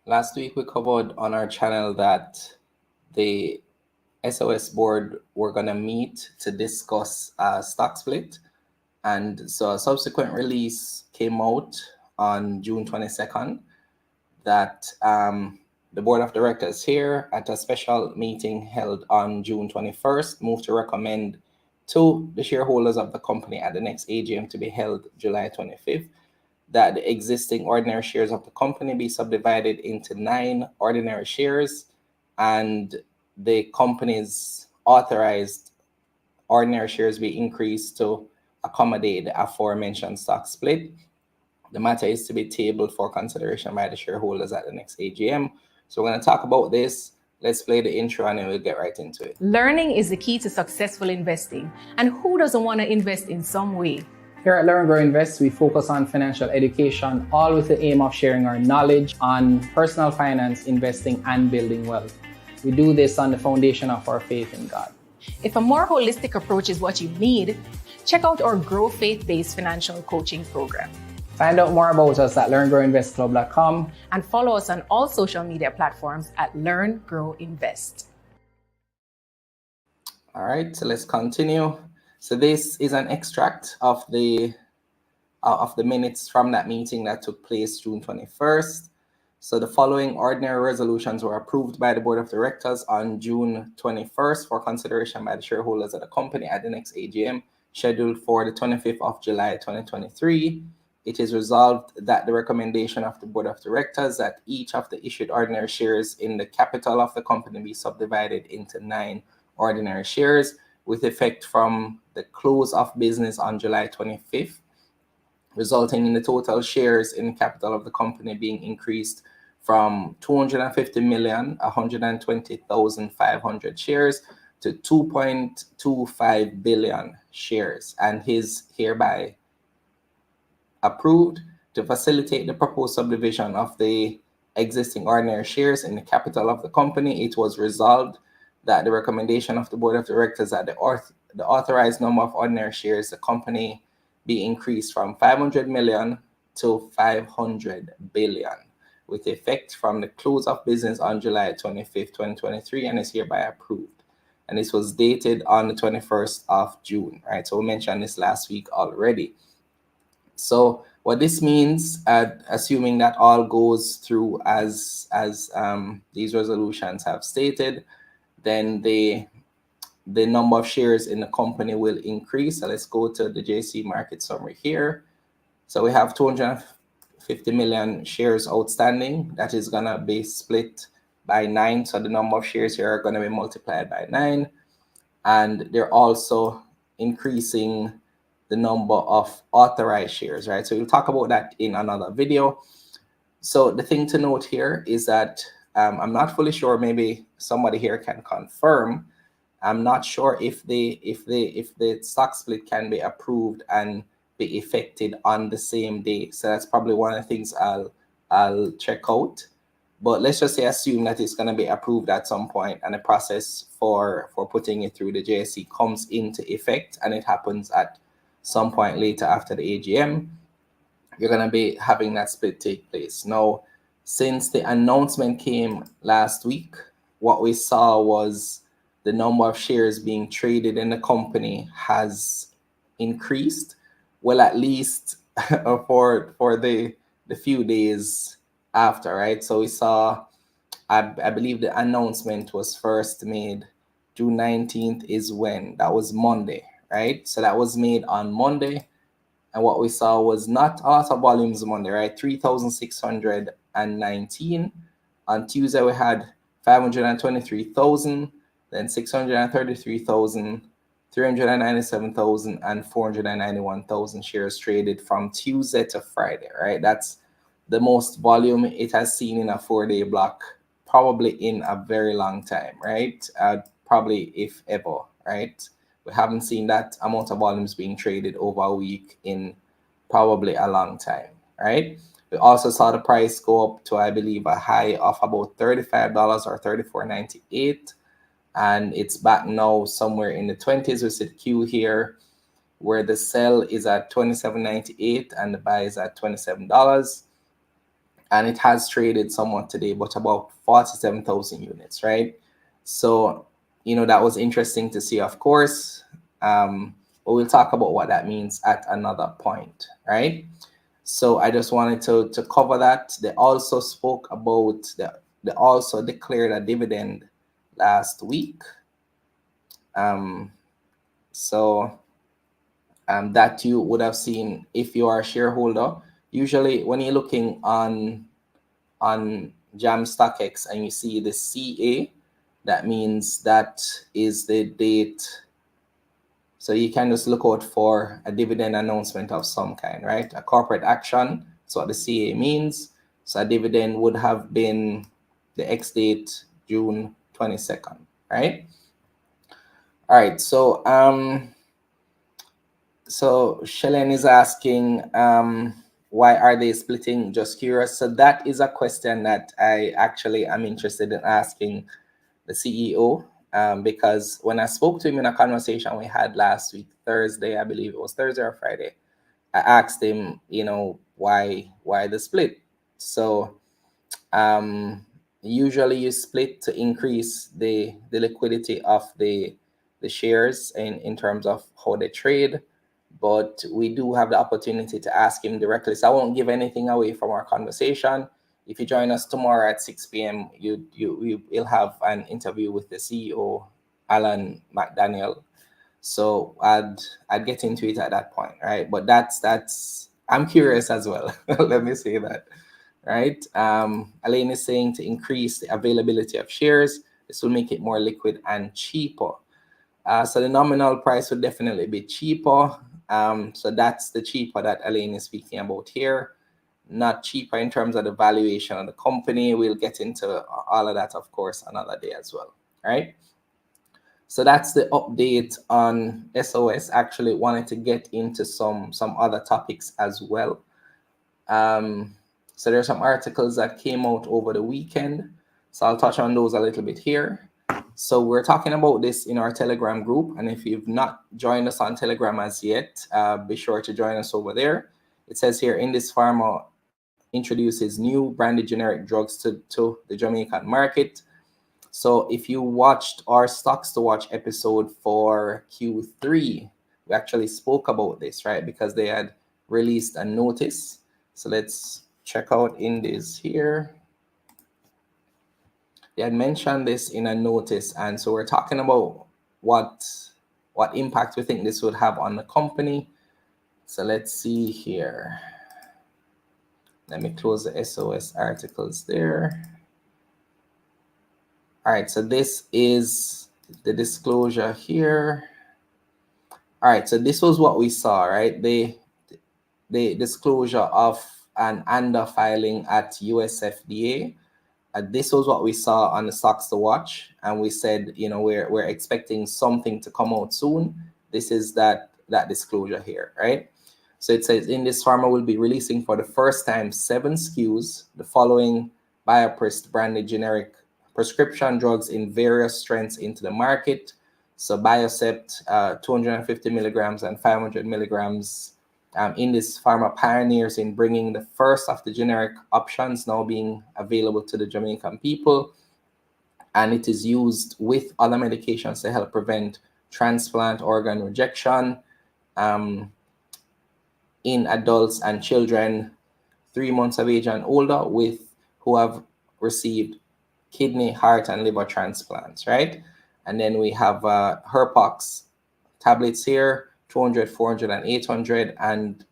Last week we covered on our channel that the SOS board were going to meet to discuss a stock split. And so a subsequent release came out on June 22nd that the board of directors here at a special meeting held on June 21st moved to recommend to the shareholders of the company at the next AGM to be held July 25th that the existing ordinary shares of the company be subdivided into 9 ordinary shares, and the company's authorized ordinary shares be increased to accommodate the aforementioned stock split. The matter is to be tabled for consideration by the shareholders at the next AGM. So we're going to talk about this. Let's play the intro and then we'll get right into it. Learning is the key to successful investing. And who doesn't want to invest in some way? Here at L.E.A.R.N Invest, we focus on financial education, all with the aim of sharing our knowledge on personal finance, investing, and building wealth. We do this on the foundation of our faith in God. If a more holistic approach is what you need, check out our Grow Faith-based financial coaching program. Find out more about us at learngrowinvestclub.com and follow us on all social media platforms at Learn, Grow, Invest. All right, so let's continue. So this is an extract of the minutes from that meeting that took place June 21st. So the following ordinary resolutions were approved by the board of directors on June 21st for consideration by the shareholders of the company at the next AGM, scheduled for the 25th of July 2023. It is resolved that the recommendation of the board of directors that each of the issued ordinary shares in the capital of the company be subdivided into 9 ordinary shares with effect from the close of business on July 25th, resulting in the total shares in the capital of the company being increased from 250,120,500 shares to 2.25 billion shares, and is hereby approved to facilitate the proposed subdivision of the existing ordinary shares in the capital of the company. It was resolved that the recommendation of the board of directors that the authorized number of ordinary shares the company be increased from 500 million to 500 billion with effect from the close of business on July 25th, 2023, and is hereby approved. And this was dated on the 21st of June, right? So we mentioned this last week already. So what this means, assuming that all goes through as these resolutions have stated, then the number of shares in the company will increase. So let's go to the JC market summary here. So we have 250 million shares outstanding. That is going to be split by 9. So the number of shares here are going to be multiplied by 9. And they're also increasing the number of authorized shares, right? So we'll talk about that in another video. So the thing to note here is that I'm not fully sure, maybe somebody here can confirm. I'm not sure if the stock split can be approved and be effected on the same day. So that's probably one of the things I'll check out. But let's just say assume that it's going to be approved at some point, and the process for putting it through the JSE comes into effect, and it happens at some point later after the AGM. You're going to be having that split take place. Now, since the announcement came last week, what we saw was the number of shares being traded in the company has increased. Well, at least for the few days after, right? So we saw, I believe the announcement was first made June 19th is when? That was Monday, right? So that was made on Monday. And what we saw was not a lot of volumes Monday, right? 3,619. On Tuesday, we had 523,000, then 633,000, 397,000, and 491,000 shares traded from Tuesday to Friday, right? That's the most volume it has seen in a 4-day block, probably in a very long time, right? Probably if ever, right? We haven't seen that amount of volumes being traded over a week in probably a long time, right? We also saw the price go up to, I believe, a high of about $35 or $34.98. And it's back now somewhere in the 20s. We see the Q here where the sell is at $27.98 and the buy is at $27. and it has traded somewhat today, but about 47,000 units, right? So, that was interesting to see, of course. But we'll talk about what that means at another point, right? So I just wanted to cover that. They also spoke about they also declared a dividend last week. So that you would have seen if you are a shareholder. Usually when you're looking on JAM StockX and you see the CA, that means that is the date. So you can just look out for a dividend announcement of some kind, right? A corporate action. That's what the CA means. So a dividend would have been the X date, June 22nd, right? All right. So Shelen is asking, why are they splitting? Just curious. So that is a question that I actually am interested in asking the CEO, because when I spoke to him in a conversation we had last week, Thursday, I believe it was Thursday or Friday, I asked him, why the split. So usually you split to increase the liquidity of the shares in terms of how they trade. But we do have the opportunity to ask him directly. So I won't give anything away from our conversation. If you join us tomorrow at 6 p.m., you'll have an interview with the CEO, Alan McDaniel. So I'd get into it at that point, right? But that's I'm curious as well. Let me say that, right? Elaine is saying to increase the availability of shares. This will make it more liquid and cheaper. So the nominal price would definitely be cheaper. So that's the cheaper that Elaine is speaking about here. Not cheaper in terms of the valuation of the company. We'll get into all of that, of course, another day as well, right? So that's the update on SOS. Actually wanted to get into some other topics as well. So there's some articles that came out over the weekend. So I'll touch on those a little bit here. So we're talking about this in our Telegram group. And if you've not joined us on Telegram as yet, be sure to join us over there. It says here, Indus Pharma introduces new branded generic drugs to the Jamaican market. So if you watched our Stocks to Watch episode for Q3, we actually spoke about this, right? Because they had released a notice. So let's check out Indus here. They had mentioned this in a notice. And so we're talking about what impact we think this would have on the company. So let's see here. Let me close the SOS articles there. All right, so this is the disclosure here. All right, so this was what we saw, right? The disclosure of an ANDA filing at US FDA. This was what we saw on the Stocks to Watch, and we said, we're expecting something to come out soon. This is that disclosure here, right? So it says Indus Pharma will be releasing for the first time 7 SKUs, the following Bioprist branded generic prescription drugs in various strengths into the market. So Biocept, 250 milligrams and 500 milligrams. Indus Pharma pioneers in bringing the first of the generic options now being available to the Jamaican people. And it is used with other medications to help prevent transplant organ rejection in adults and children 3 months of age and older who have received kidney, heart, and liver transplants, right? And then we have Herpox tablets here, 200, 400, and 800, and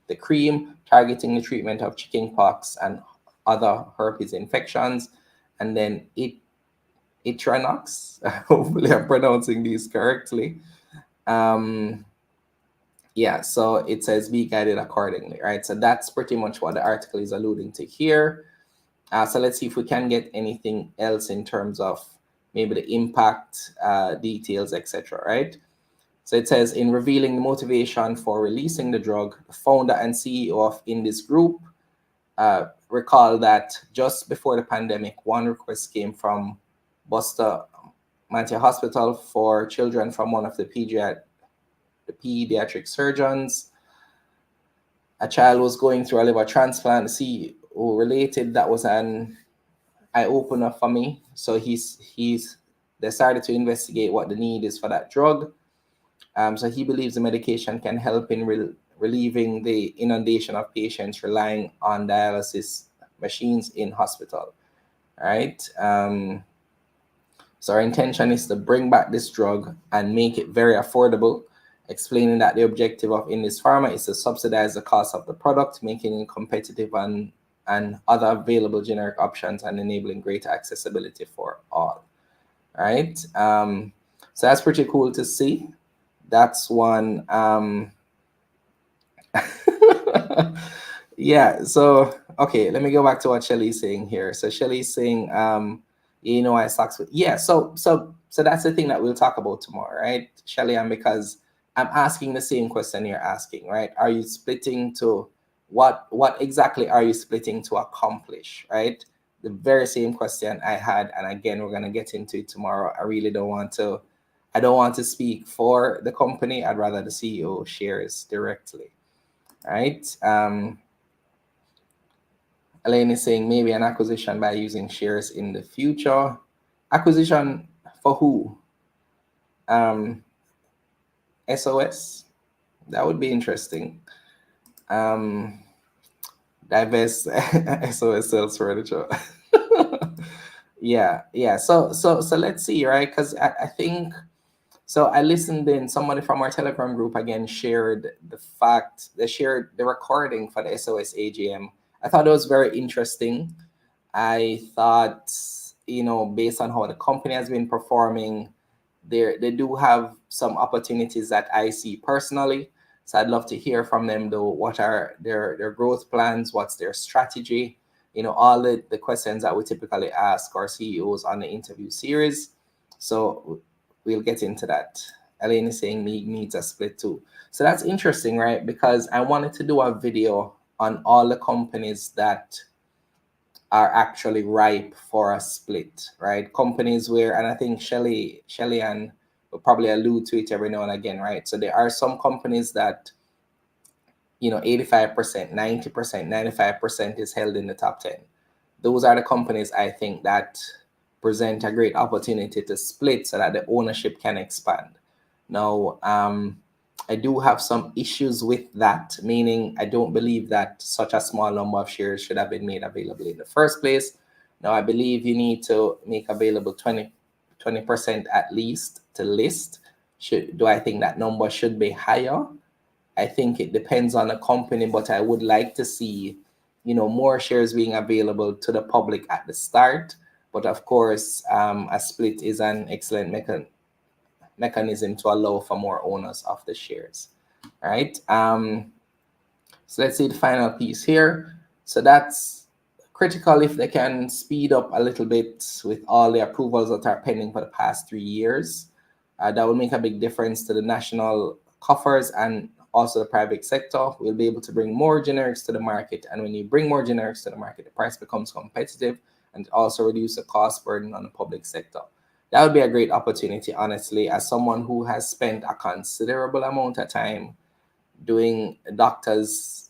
the cream targeting the treatment of chickenpox and other herpes infections. And then Itranox, hopefully I'm pronouncing these correctly. Yeah, so it says be guided accordingly, right? So that's pretty much what the article is alluding to here. So let's see if we can get anything else in terms of maybe the impact, details, etc., right? So it says, in revealing the motivation for releasing the drug, the founder and CEO of Indus Group recall that just before the pandemic, one request came from Buster Mantia Hospital for children from one of the pediatric surgeons. A child was going through a liver transplant. The who related, that was an eye opener for me. So he's decided to investigate what the need is for that drug. So he believes the medication can help in relieving the inundation of patients relying on dialysis machines in hospital. Right. So our intention is to bring back this drug and make it very affordable, explaining that the objective of Indus Pharma is to subsidize the cost of the product, making it competitive and other available generic options and enabling greater accessibility for all. Right. So that's pretty cool to see. That's one. Yeah. So okay, let me go back to what Shelly's saying here. So Shelly's saying, I sucks with, yeah. So that's the thing that we'll talk about tomorrow, right, Shelly? And because I'm asking the same question you're asking, right? Are you splitting to what exactly are you splitting to accomplish, right? The very same question I had, and again, we're gonna get into it tomorrow. I really don't want to speak for the company. I'd rather the CEO shares directly, right? Elaine is saying maybe an acquisition by using shares in the future. Acquisition for who? SOS? That would be interesting. Divest SOS sales furniture. Yeah. So let's see, right? Because I think so. I listened in. Somebody from our Telegram group again shared they shared the recording for the SOS AGM. I thought it was very interesting. I thought, based on how the company has been performing, they do have some opportunities that I see personally. So I'd love to hear from them though. What are their growth plans? What's their strategy? All the questions that we typically ask our CEOs on the interview series. So we'll get into that. Elaine is saying needs a split too. So that's interesting, right? Because I wanted to do a video on all the companies that are actually ripe for a split, right? Companies where, and I think Shelly and will probably allude to it every now and again, right? So there are some companies that, 85%, 90%, 95% is held in the top 10. Those are the companies I think that present a great opportunity to split so that the ownership can expand. Now, I do have some issues with that, meaning I don't believe that such a small number of shares should have been made available in the first place. Now, I believe you need to make available 20% at least to list. Do I think that number should be higher? I think it depends on the company, but I would like to see, more shares being available to the public at the start. But of course, a split is an excellent mechanism to allow for more owners of the shares. All right. So let's see the final piece here. So that's critical if they can speed up a little bit with all the approvals that are pending for the past 3 years. That will make a big difference to the national coffers and also the private sector. We'll be able to bring more generics to the market. And when you bring more generics to the market, the price becomes competitive and also reduce the cost burden on the public sector. That would be a great opportunity, honestly, as someone who has spent a considerable amount of time doing doctor's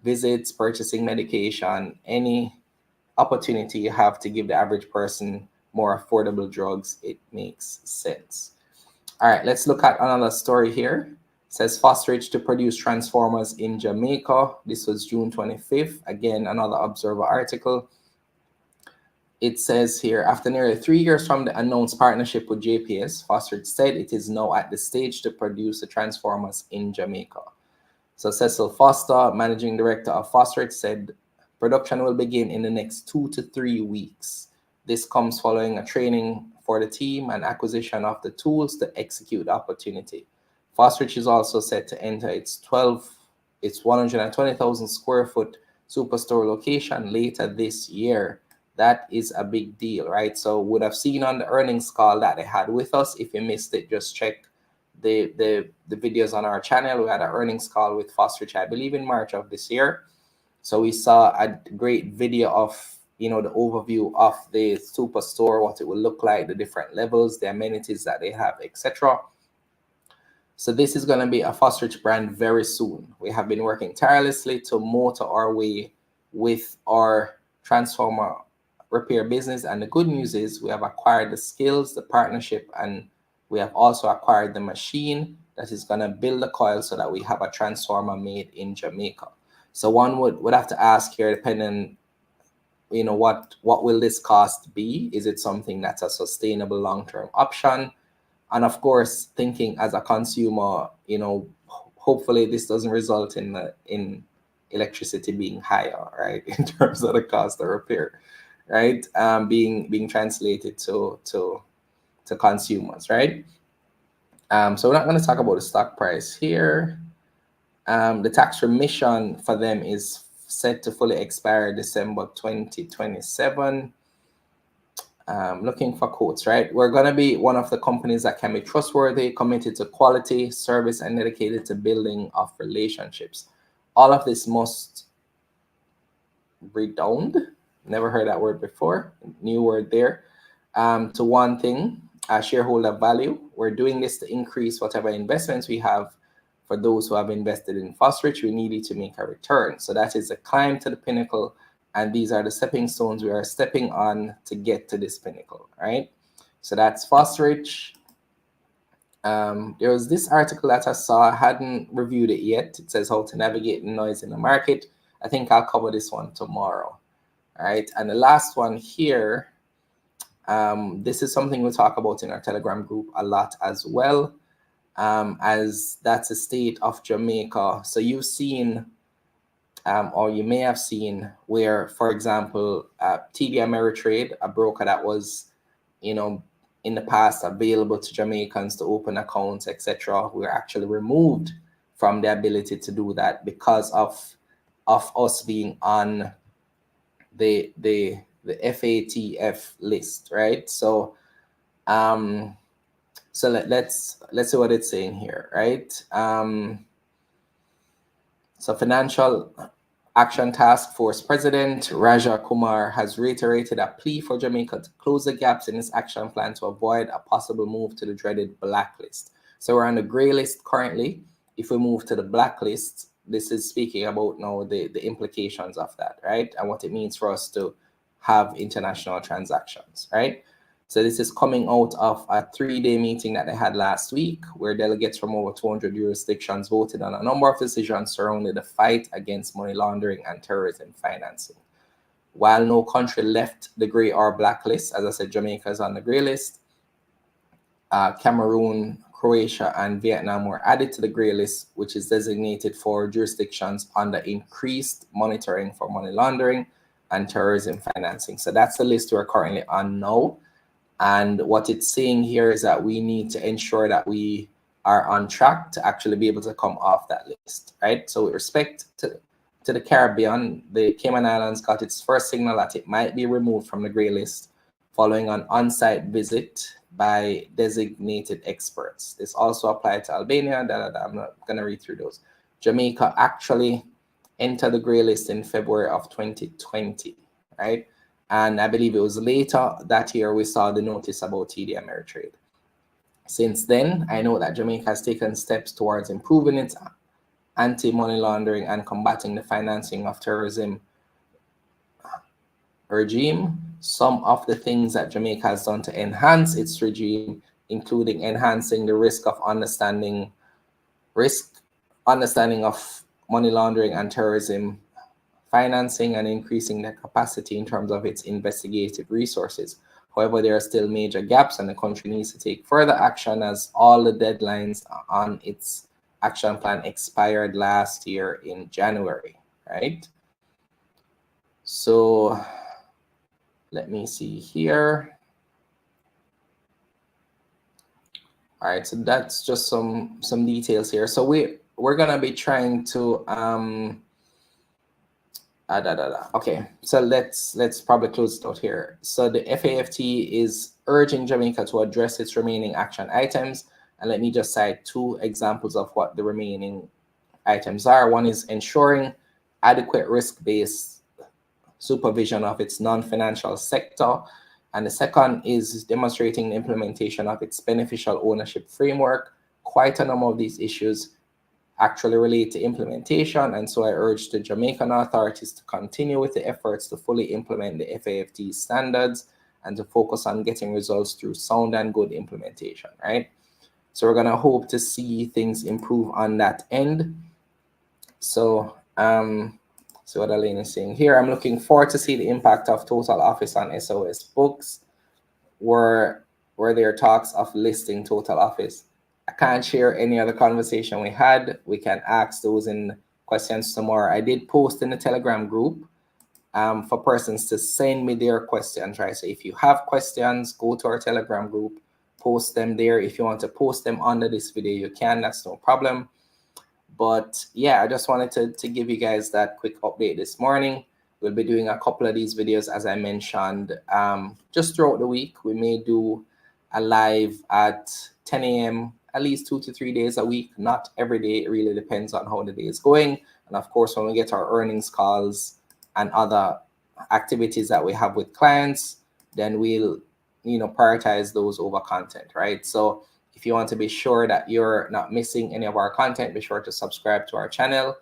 visits, purchasing medication, any opportunity you have to give the average person more affordable drugs, it makes sense. All right, let's look at another story here. It says Fosrich to produce transformers in Jamaica. This was June 25th. Again, another Observer article. It says here, after nearly 3 years from the announced partnership with JPS, Fosrich said it is now at the stage to produce the transformers in Jamaica. So Cecil Foster, managing director of Fosrich, said production will begin in the next 2 to 3 weeks. This comes following a training for the team and acquisition of the tools to execute the opportunity. Fosrich is also set to enter its 120,000 square foot superstore location later this year. That is a big deal, right? So would have seen on the earnings call that they had with us. If you missed it, just check the videos on our channel. We had an earnings call with Fosrich, I believe in March of this year. So we saw a great video of, the overview of the superstore, what it will look like, the different levels, the amenities that they have, etc. So this is going to be a Fosrich brand very soon. We have been working tirelessly to motor our way with our transformer repair business. And the good news is we have acquired the skills, the partnership, and we have also acquired the machine that is going to build the coil so that we have a transformer made in Jamaica. So one would have to ask here, depending, what will this cost be? Is it something that's a sustainable long-term option? And of course, thinking as a consumer, hopefully this doesn't result in electricity being higher, right? In terms of the cost of repair, right? Being translated to consumers, right? So we're not going to talk about the stock price here. The tax remission for them is set to fully expire December 2027. Looking for quotes, right? We're going to be one of the companies that can be trustworthy, committed to quality, service, and dedicated to building of relationships. All of this must redound. Never heard that word before. New word there. To one thing, shareholder value. We're doing this to increase whatever investments we have. For those who have invested in Fosrich, we needed to make a return. So that is a climb to the pinnacle. And these are the stepping stones we are stepping on to get to this pinnacle, right? So that's Fosrich. There was this article that I saw. I hadn't reviewed it yet. It says how to navigate the noise in the market. I think I'll cover this one tomorrow, all right? And the last one here, this is something we talk about in our Telegram group a lot as well. As that's the state of Jamaica. So you've seen, or you may have seen, where, for example, TD Ameritrade, a broker that was, in the past available to Jamaicans to open accounts, etc., were actually removed from the ability to do that because of us being on the FATF list, right? So so let's see what it's saying here, right? So Financial Action Task Force President Raja Kumar has reiterated a plea for Jamaica to close the gaps in its action plan to avoid a possible move to the dreaded blacklist. So we're on the gray list currently. If we move to the blacklist, this is speaking about now the implications of that, right? And what it means for us to have international transactions, right? So this is coming out of a 3-day meeting that they had last week, where delegates from over 200 jurisdictions voted on a number of decisions surrounding the fight against money laundering and terrorism financing. While no country left the gray or black list, as I said, Jamaica is on the gray list. Cameroon, Croatia, and Vietnam were added to the gray list, which is designated for jurisdictions under increased monitoring for money laundering and terrorism financing. So that's the list we're currently on now. And what it's saying here is that we need to ensure that we are on track to actually be able to come off that list, right? So with respect to the Caribbean, the Cayman Islands got its first signal that it might be removed from the gray list following an on-site visit by designated experts. This also applied to Albania. I'm not going to read through those. Jamaica actually entered the gray list in February of 2020, right? And I believe it was later that year we saw the notice about TD Ameritrade. Since then, I know that Jamaica has taken steps towards improving its anti-money laundering and combating the financing of terrorism regime. Some of the things that Jamaica has done to enhance its regime, including enhancing the understanding of money laundering and terrorism financing, and increasing the capacity in terms of its investigative resources. However, there are still major gaps, and the country needs to take further action as all the deadlines on its action plan expired last year in January, right? So let me see here. All right, so that's just some details here. So we're gonna be trying to okay, so let's probably close it out here. So the FAFT is urging Jamaica to address its remaining action items, and let me just cite 2 examples of what the remaining items are. One is ensuring adequate risk-based supervision of its non-financial sector, and the second is demonstrating the implementation of its beneficial ownership framework. Quite a number of these issues actually relate to implementation. And so I urge the Jamaican authorities to continue with the efforts to fully implement the FAFT standards and to focus on getting results through sound and good implementation, right? So we're going to hope to see things improve on that end. So, so what Elaine is saying here, I'm looking forward to see the impact of Total Office on SOS books. Were there talks of listing Total Office? I can't share any other conversation we had. We can ask those in questions tomorrow. I did post in the Telegram group for persons to send me their questions, right? So if you have questions, go to our Telegram group, post them there. If you want to post them under this video, you can, that's no problem. But yeah, I just wanted to give you guys that quick update this morning. We'll be doing a couple of these videos, as I mentioned, just throughout the week. We may do a live at 10 a.m. at least 2 to 3 days a week, not every day. It really depends on how the day is going. And of course, when we get our earnings calls and other activities that we have with clients, then we'll, prioritize those over content, right? So if you want to be sure that you're not missing any of our content, be sure to subscribe to our channel.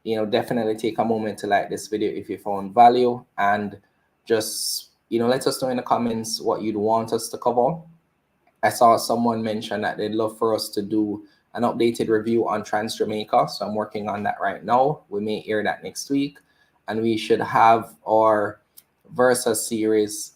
Definitely take a moment to like this video if you found value, and just, let us know in the comments what you'd want us to cover. I saw someone mention that they'd love for us to do an updated review on Trans Jamaica. So I'm working on that right now. We may air that next week, and we should have our Versus series,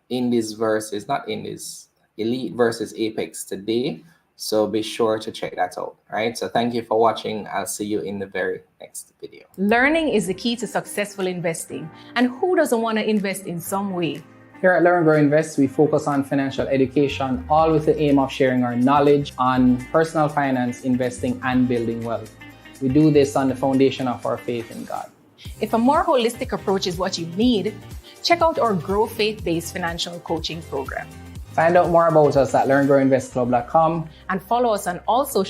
Indies versus, not Indies, Elite versus Apex today. So be sure to check that out, right? So thank you for watching. I'll see you in the very next video. Learning is the key to successful investing. And who doesn't want to invest in some way? Here at L.E.A.R.N Grow Invest, we focus on financial education, all with the aim of sharing our knowledge on personal finance, investing, and building wealth. We do this on the foundation of our faith in God. If a more holistic approach is what you need, check out our Grow Faith-based financial coaching program. Find out more about us at learngrowinvestclub.com and follow us on all social